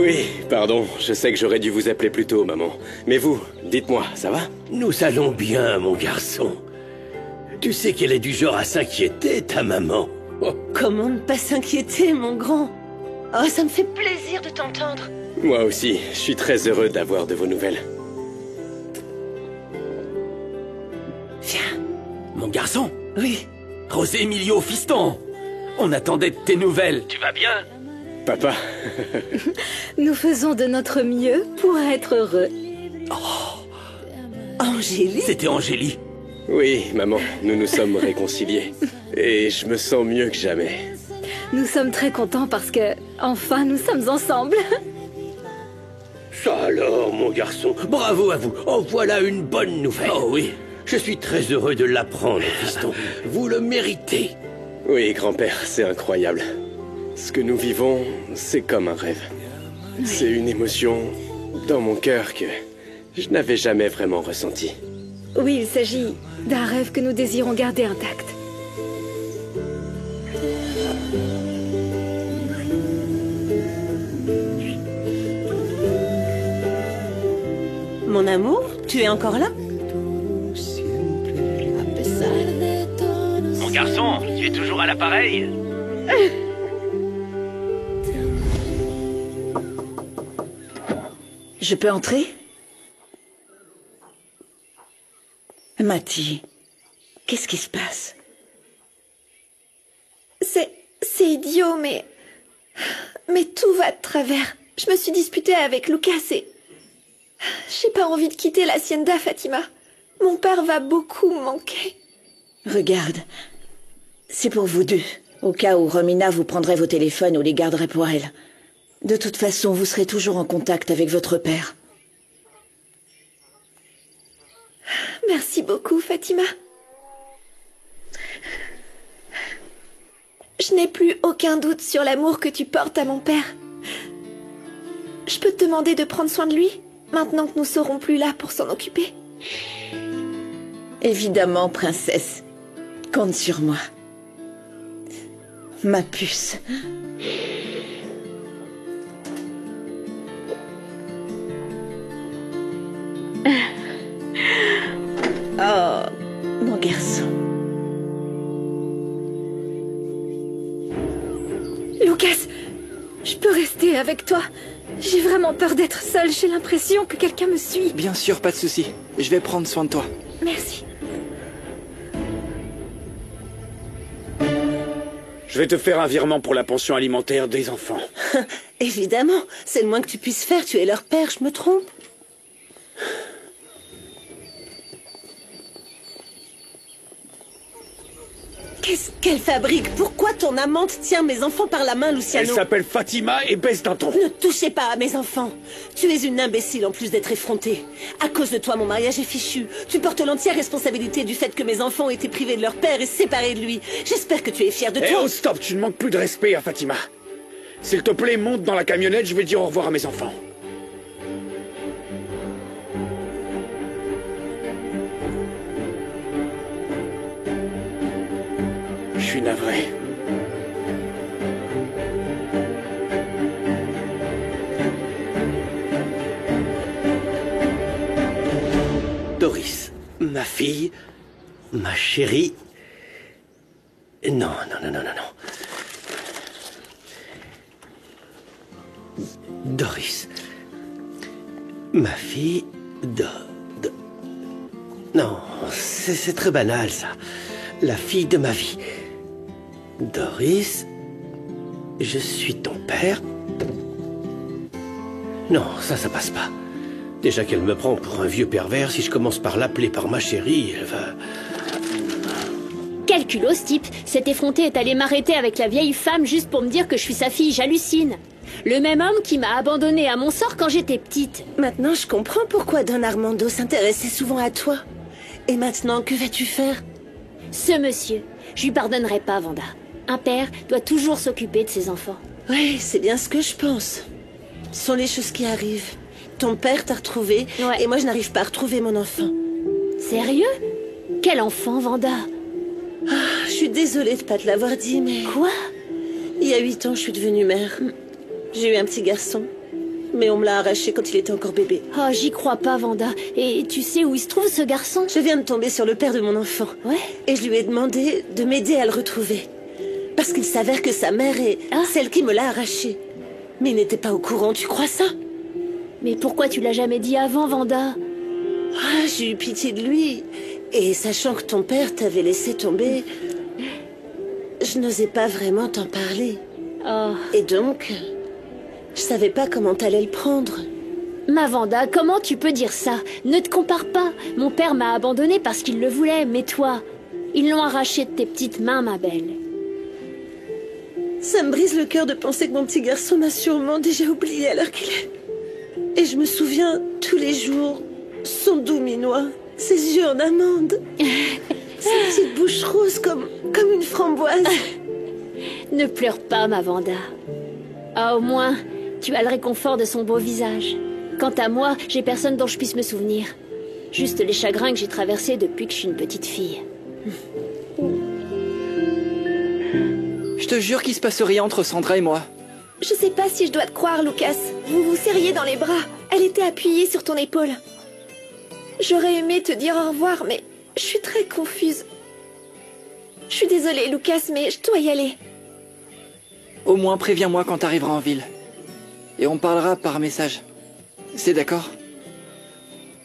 Oui, pardon, je sais que j'aurais dû vous appeler plus tôt, maman. Mais vous, dites-moi, ça va? Nous allons bien, mon garçon. Tu sais qu'elle est du genre à s'inquiéter, ta maman. Oh. Comment ne pas s'inquiéter, mon grand? Oh, ça me fait plaisir de t'entendre. Moi aussi, je suis très heureux d'avoir de vos nouvelles. Viens. Mon garçon? Oui. José Emilio, fiston! On attendait de tes nouvelles. Tu vas bien? Papa. Nous faisons de notre mieux pour être heureux. Oh. Angélie? C'était Angélie. Oui, maman, nous nous sommes réconciliés. Et je me sens mieux que jamais. Nous sommes très contents parce que, enfin, nous sommes ensemble. Ça alors, mon garçon. Bravo à vous. Oh, voilà une bonne nouvelle. Oh oui. Je suis très heureux de l'apprendre, fiston. Vous le méritez. Oui, grand-père, c'est incroyable. Ce que nous vivons, c'est comme un rêve. Oui. C'est une émotion dans mon cœur que je n'avais jamais vraiment ressentie. Oui, il s'agit d'un rêve que nous désirons garder intact. Mon amour, tu es encore là? Mon garçon, tu es toujours à l'appareil? Je peux entrer? Mati, qu'est-ce qui se passe? C'est idiot, mais tout va de travers. Je me suis disputée avec Lucas et... J'ai pas envie de quitter l'hacienda, Fatima. Mon père va beaucoup me manquer. Regarde, c'est pour vous deux. Au cas où Romina vous prendrait vos téléphones ou les garderait pour elle. De toute façon, vous serez toujours en contact avec votre père. Merci beaucoup, Fatima. Je n'ai plus aucun doute sur l'amour que tu portes à mon père. Je peux te demander de prendre soin de lui, maintenant que nous serons plus là pour s'en occuper? Évidemment, princesse. Compte sur moi. Ma puce. Oh, mon garçon. Lucas, je peux rester avec toi. J'ai vraiment peur d'être seule. J'ai l'impression que quelqu'un me suit. Bien sûr, pas de souci. Je vais prendre soin de toi. Merci. Je vais te faire un virement pour la pension alimentaire des enfants. Évidemment, c'est le moins que tu puisses faire. Tu es leur père, je me trompe? Qu'est-ce qu'elle fabrique? Pourquoi ton amante tient mes enfants par la main, Luciano? Elle s'appelle Fatima et baisse d'un ton. Ne touchez pas à mes enfants. Tu es une imbécile en plus d'être effrontée. À cause de toi, mon mariage est fichu. Tu portes l'entière responsabilité du fait que mes enfants ont été privés de leur père et séparés de lui. J'espère que tu es fière de toi. Oh, stop, tu ne manques plus de respect à Fatima. S'il te plaît, monte dans la camionnette, je vais dire au revoir à mes enfants. Je suis navré. Doris, ma fille, ma chérie... Non, non, non, non, non, non. Doris, ma fille, Non, c'est très banal, ça. La fille de ma vie. Doris, je suis ton père. Non, ça passe pas. Déjà qu'elle me prend pour un vieux pervers, si je commence par l'appeler par ma chérie, elle va... Quel culot, ce type. Cet effronté est allé m'arrêter avec la vieille femme juste pour me dire que je suis sa fille, j'hallucine. Le même homme qui m'a abandonnée à mon sort quand j'étais petite. Maintenant, je comprends pourquoi Don Armando s'intéressait souvent à toi. Et maintenant, que vas-tu faire? Ce monsieur, je lui pardonnerai pas, Vanda. Un père doit toujours s'occuper de ses enfants. Oui, c'est bien ce que je pense. Ce sont les choses qui arrivent. Ton père t'a retrouvé, ouais. Et moi je n'arrive pas à retrouver mon enfant. Sérieux? Quel enfant, Vanda? Je suis désolée de pas te l'avoir dit, mais... Quoi? Il y a 8 ans, je suis devenue mère. J'ai eu un petit garçon. Mais on me l'a arraché quand il était encore bébé. Oh, j'y crois pas, Vanda. Et tu sais où il se trouve, ce garçon? Je viens de tomber sur le père de mon enfant. Ouais. Et je lui ai demandé de m'aider à le retrouver. Parce qu'il s'avère que sa mère est celle qui me l'a arraché. Mais il n'était pas au courant, tu crois ça? Mais pourquoi tu l'as jamais dit avant, Vanda? Ah, j'ai eu pitié de lui. Et sachant que ton père t'avait laissé tomber, je n'osais pas vraiment t'en parler. Oh. Et donc, je savais pas comment t'allais le prendre. Ma Vanda, comment tu peux dire ça? Ne te compare pas. Mon père m'a abandonné parce qu'il le voulait, mais toi, ils l'ont arraché de tes petites mains, ma belle. Ça me brise le cœur de penser que mon petit garçon m'a sûrement déjà oublié à l'heure qu'il est. Et je me souviens tous les jours, son doux minois, ses yeux en amande, sa petite bouche rose comme une framboise. Ne pleure pas, ma Vanda. Ah, au moins, tu as le réconfort de son beau visage. Quant à moi, j'ai personne dont je puisse me souvenir. Juste les chagrins que j'ai traversés depuis que je suis une petite fille. Je te jure qu'il se passe rien entre Sandra et moi. Je sais pas si je dois te croire, Lucas. Vous vous serriez dans les bras. Elle était appuyée sur ton épaule. J'aurais aimé te dire au revoir, mais je suis très confuse. Je suis désolée, Lucas, mais je dois y aller. Au moins préviens-moi quand t'arriveras en ville. Et on parlera par message. C'est d'accord?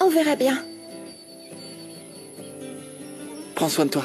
On verra bien. Prends soin de toi.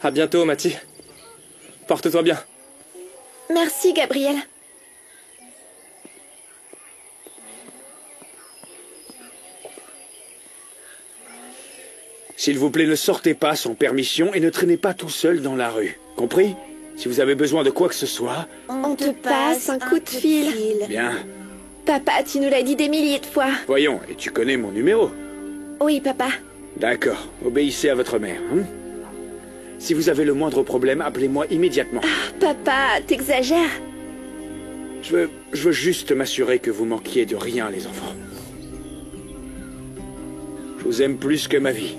À bientôt, Mathie. Porte-toi bien. Merci, Gabriel. S'il vous plaît, ne sortez pas sans permission et ne traînez pas tout seul dans la rue. Compris? Si vous avez besoin de quoi que ce soit... On te passe un coup de fil. Bien. Papa, tu nous l'as dit des milliers de fois. Voyons, et tu connais mon numéro? Oui, papa. D'accord. Obéissez à votre mère, hein? Si vous avez le moindre problème, appelez-moi immédiatement. Ah, papa, t'exagères. Je veux juste m'assurer que vous manquiez de rien, les enfants. Je vous aime plus que ma vie.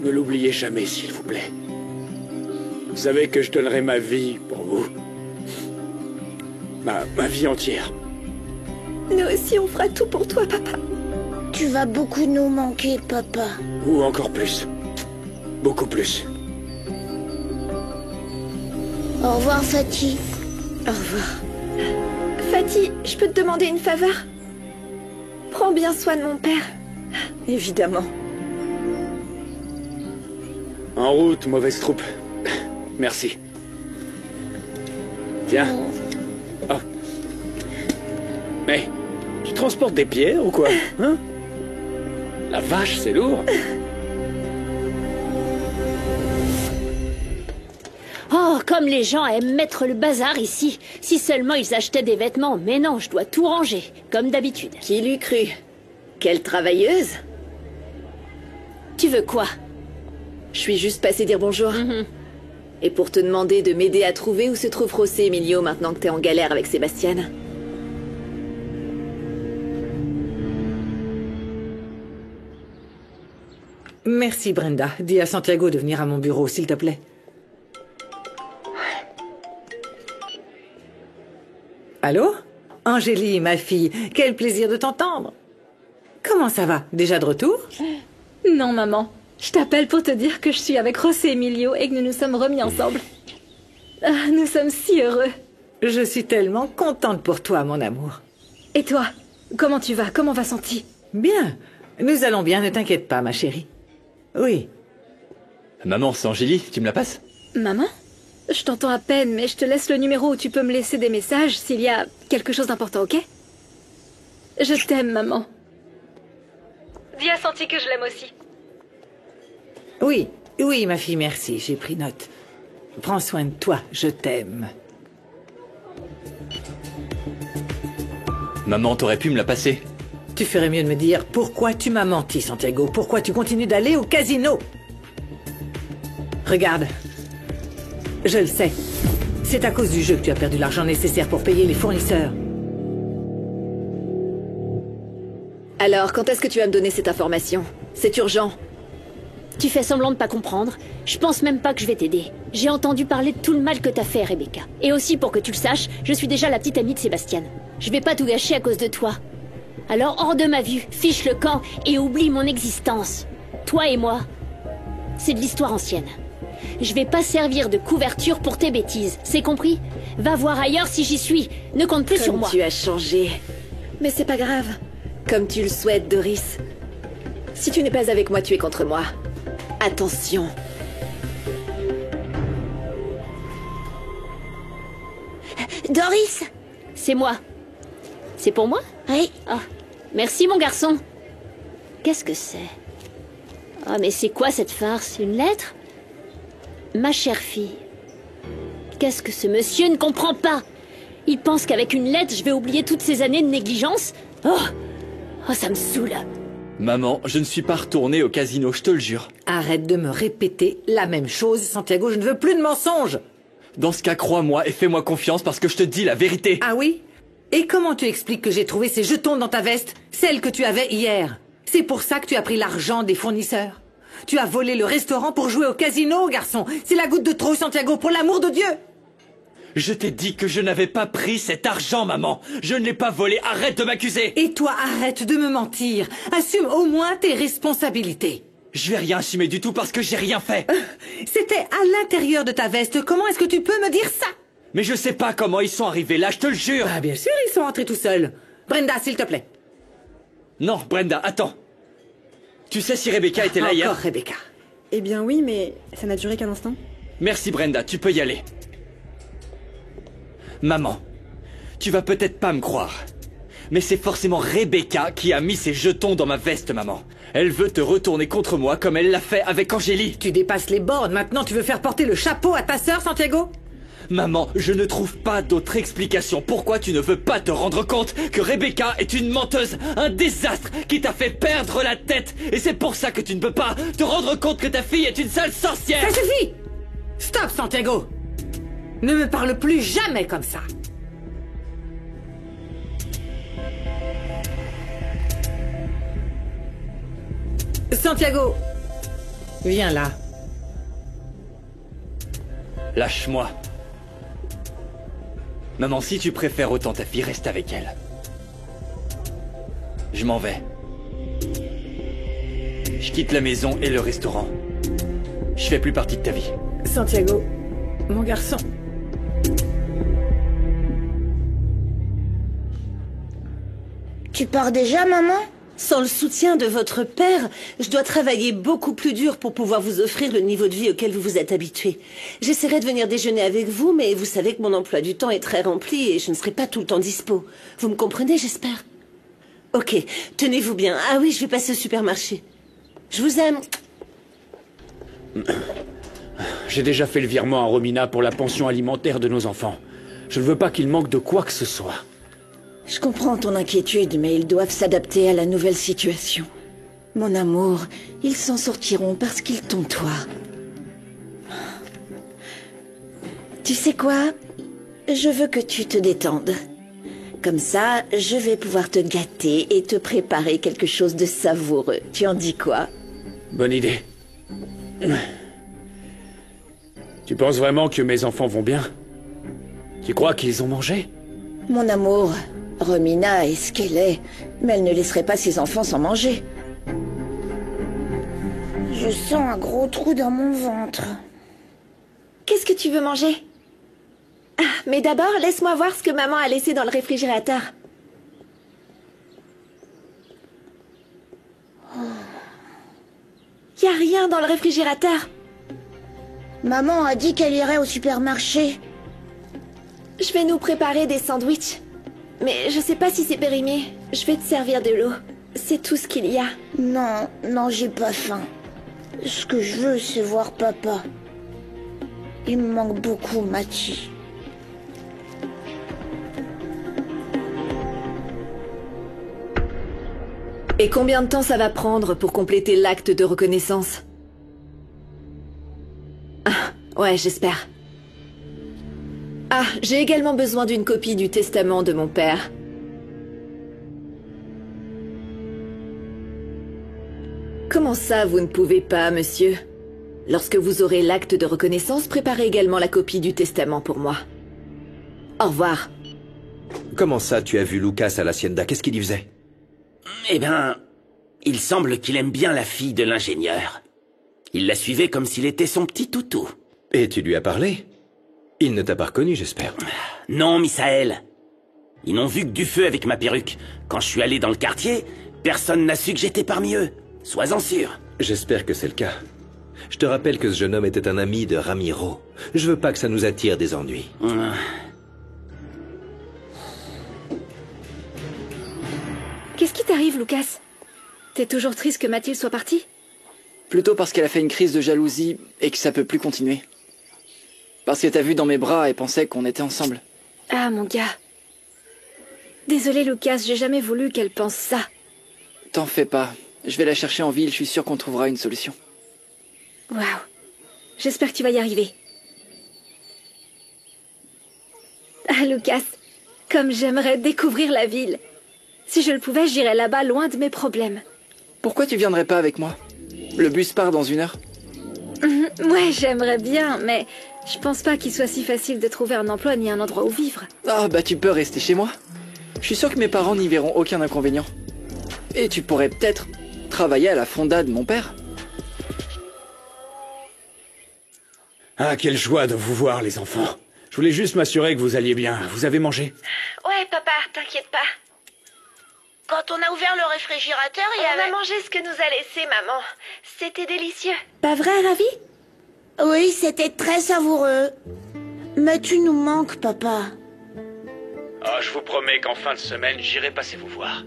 Ne l'oubliez jamais, s'il vous plaît. Vous savez que je donnerai ma vie pour vous. Ma vie entière. Nous aussi, on fera tout pour toi, papa. Tu vas beaucoup nous manquer, papa. Ou encore plus. Beaucoup plus. Au revoir, Fatih. Au revoir. Fatih, je peux te demander une faveur? Prends bien soin de mon père. Évidemment. En route, mauvaise troupe. Merci. Tiens. Oh. Mais, tu transportes des pierres ou quoi? Hein? La vache, c'est lourd. Oh, comme les gens aiment mettre le bazar ici. Si seulement ils achetaient des vêtements. Mais non, je dois tout ranger, comme d'habitude. Qui l'eût cru? Quelle travailleuse! Tu veux quoi? Je suis juste passée dire bonjour. Et pour te demander de m'aider à trouver où se trouve José Emilio maintenant que t'es en galère avec Sébastien. Merci, Brenda. Dis à Santiago de venir à mon bureau, s'il te plaît. Allô? Angélie, ma fille, quel plaisir de t'entendre. Comment ça va? Déjà de retour? Non, maman. Je t'appelle pour te dire que je suis avec José Emilio et que nous nous sommes remis ensemble. Ah, nous sommes si heureux. Je suis tellement contente pour toi, mon amour. Et toi? Comment tu vas? Comment va Santi? Bien. Nous allons bien, ne t'inquiète pas, ma chérie. Oui. Maman, c'est Angélie, tu me la passes? Maman? Je t'entends à peine, mais je te laisse le numéro où tu peux me laisser des messages s'il y a quelque chose d'important, ok? Je t'aime, maman. Dis à Santi que je l'aime aussi. Oui, oui, ma fille, merci, j'ai pris note. Prends soin de toi, je t'aime. Maman, t'aurais pu me la passer. Tu ferais mieux de me dire pourquoi tu m'as menti, Santiago. Pourquoi tu continues d'aller au casino? Regarde. Je le sais. C'est à cause du jeu que tu as perdu l'argent nécessaire pour payer les fournisseurs. Alors, quand est-ce que tu vas me donner cette information? C'est urgent. Tu fais semblant de pas comprendre. Je pense même pas que je vais t'aider. J'ai entendu parler de tout le mal que t'as fait, Rebecca. Et aussi, pour que tu le saches, je suis déjà la petite amie de Sébastien. Je vais pas tout gâcher à cause de toi. Alors hors de ma vue, fiche le camp et oublie mon existence. Toi et moi, c'est de l'histoire ancienne. Je vais pas servir de couverture pour tes bêtises, c'est compris? Va voir ailleurs si j'y suis. Ne compte plus sur moi. Tu as changé. Mais c'est pas grave. Comme tu le souhaites, Doris. Si tu n'es pas avec moi, tu es contre moi. Attention. Doris! C'est moi. C'est pour moi? Oui. Ah, merci mon garçon. Qu'est-ce que c'est? Ah, mais c'est quoi cette farce? Une lettre? Ma chère fille. Qu'est-ce que ce monsieur ne comprend pas? Il pense qu'avec une lettre, je vais oublier toutes ces années de négligence? Oh, ça me saoule. Maman, je ne suis pas retourné au casino, je te le jure. Arrête de me répéter la même chose, Santiago, je ne veux plus de mensonges. Dans ce cas, crois-moi et fais-moi confiance parce que je te dis la vérité. Ah oui? Et comment tu expliques que j'ai trouvé ces jetons dans ta veste, celle que tu avais hier? C'est pour ça que tu as pris l'argent des fournisseurs? Tu as volé le restaurant pour jouer au casino, garçon. C'est la goutte de trop, Santiago, pour l'amour de Dieu. Je t'ai dit que je n'avais pas pris cet argent, maman. Je ne l'ai pas volé, arrête de m'accuser. Et toi, arrête de me mentir. Assume au moins tes responsabilités. Je vais rien assumer du tout parce que j'ai rien fait. C'était à l'intérieur de ta veste. Comment est-ce que tu peux me dire ça? Mais je sais pas comment ils sont arrivés là, je te le jure. Ah, bien sûr, ils sont entrés tout seuls. Brenda, s'il te plaît. Non, Brenda, attends. Tu sais si Rebecca était là hier? Encore Rebecca. Eh bien oui, mais ça n'a duré qu'un instant. Merci Brenda, tu peux y aller. Maman, tu vas peut-être pas me croire, mais c'est forcément Rebecca qui a mis ses jetons dans ma veste, maman. Elle veut te retourner contre moi comme elle l'a fait avec Angélie. Tu dépasses les bornes, maintenant tu veux faire porter le chapeau à ta sœur, Santiago? Maman, je ne trouve pas d'autre explication. Pourquoi tu ne veux pas te rendre compte que Rebecca est une menteuse, un désastre qui t'a fait perdre la tête? Et c'est pour ça que tu ne peux pas te rendre compte que ta fille est une sale sorcière. Ça suffit! Stop, Santiago! Ne me parle plus jamais comme ça. Santiago, viens là. Lâche-moi. Maman, si tu préfères autant ta fille, reste avec elle. Je m'en vais. Je quitte la maison et le restaurant. Je fais plus partie de ta vie. Santiago, mon garçon. Tu pars déjà, maman? Sans le soutien de votre père, je dois travailler beaucoup plus dur pour pouvoir vous offrir le niveau de vie auquel vous vous êtes habitué. J'essaierai de venir déjeuner avec vous, mais vous savez que mon emploi du temps est très rempli et je ne serai pas tout le temps dispo. Vous me comprenez, j'espère? Ok, tenez-vous bien. Ah oui, je vais passer au supermarché. Je vous aime. J'ai déjà fait le virement à Romina pour la pension alimentaire de nos enfants. Je ne veux pas qu'il manque de quoi que ce soit. Je comprends ton inquiétude, mais ils doivent s'adapter à la nouvelle situation. Mon amour, ils s'en sortiront parce qu'ils t'ont toi. Tu sais quoi? Je veux que tu te détendes. Comme ça, je vais pouvoir te gâter et te préparer quelque chose de savoureux. Tu en dis quoi? Bonne idée. Tu penses vraiment que mes enfants vont bien? Tu crois qu'ils ont mangé? Mon amour, Romina est ce qu'elle est, mais elle ne laisserait pas ses enfants sans manger. Je sens un gros trou dans mon ventre. Qu'est-ce que tu veux manger? Ah, mais d'abord, laisse-moi voir ce que maman a laissé dans le réfrigérateur. Y a rien dans le réfrigérateur. Maman a dit qu'elle irait au supermarché. Je vais nous préparer des sandwichs. Mais je sais pas si c'est périmé. Je vais te servir de l'eau. C'est tout ce qu'il y a. Non, non, j'ai pas faim. Ce que je veux, c'est voir papa. Il me manque beaucoup, Mathie. Et combien de temps ça va prendre pour compléter l'acte de reconnaissance? Ah, ouais, j'espère. Ah, j'ai également besoin d'une copie du testament de mon père. Comment ça, vous ne pouvez pas, monsieur? Lorsque vous aurez l'acte de reconnaissance, préparez également la copie du testament pour moi. Au revoir. Comment ça, tu as vu Lucas à l'Hacienda? Qu'est-ce qu'il y faisait? Eh ben, il semble qu'il aime bien la fille de l'ingénieur. Il la suivait comme s'il était son petit toutou. Et tu lui as parlé? Il ne t'a pas reconnu, j'espère. Non, Misaël. Ils n'ont vu que du feu avec ma perruque. Quand je suis allé dans le quartier, personne n'a su que j'étais parmi eux. Sois-en sûr. J'espère que c'est le cas. Je te rappelle que ce jeune homme était un ami de Ramiro. Je veux pas que ça nous attire des ennuis. Qu'est-ce qui t'arrive, Lucas? T'es toujours triste que Mathilde soit partie? Plutôt parce qu'elle a fait une crise de jalousie et que ça peut plus continuer. Parce que t'as vu dans mes bras et pensait qu'on était ensemble. Ah, mon gars. Désolé, Lucas, j'ai jamais voulu qu'elle pense ça. T'en fais pas. Je vais la chercher en ville, je suis sûr qu'on trouvera une solution. Waouh. J'espère que tu vas y arriver. Ah, Lucas, comme j'aimerais découvrir la ville. Si je le pouvais, j'irais là-bas loin de mes problèmes. Pourquoi tu viendrais pas avec moi? Le bus part dans 1 heure. Ouais, j'aimerais bien, mais je pense pas qu'il soit si facile de trouver un emploi ni un endroit où vivre. Ah bah tu peux rester chez moi. Je suis sûr que mes parents n'y verront aucun inconvénient. Et tu pourrais peut-être travailler à la fonda de mon père. Ah, quelle joie de vous voir, les enfants. Je voulais juste m'assurer que vous alliez bien. Vous avez mangé? Ouais, papa, t'inquiète pas. Quand on a ouvert le réfrigérateur, on a mangé ce que nous a laissé maman. C'était délicieux. Pas vrai, Ravi? Oui, c'était très savoureux. Mais tu nous manques, papa. Ah, je vous promets qu'en fin de semaine, j'irai passer vous voir.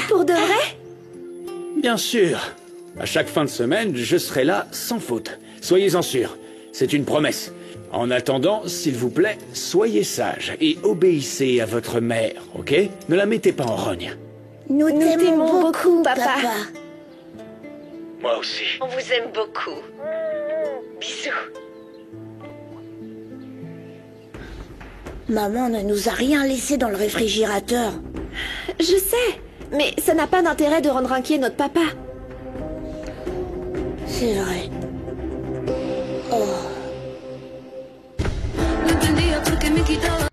Pour de vrai? Bien sûr. À chaque fin de semaine, je serai là sans faute. Soyez-en sûrs. C'est une promesse. En attendant, s'il vous plaît, soyez sages et obéissez à votre mère, ok? Ne la mettez pas en rogne. Nous t'aimons beaucoup, papa. Moi aussi. On vous aime beaucoup. Bisous. Maman ne nous a rien laissé dans le réfrigérateur. Je sais, mais ça n'a pas d'intérêt de rendre inquiet notre papa. C'est vrai. Oh. No entendía por qué me quitaba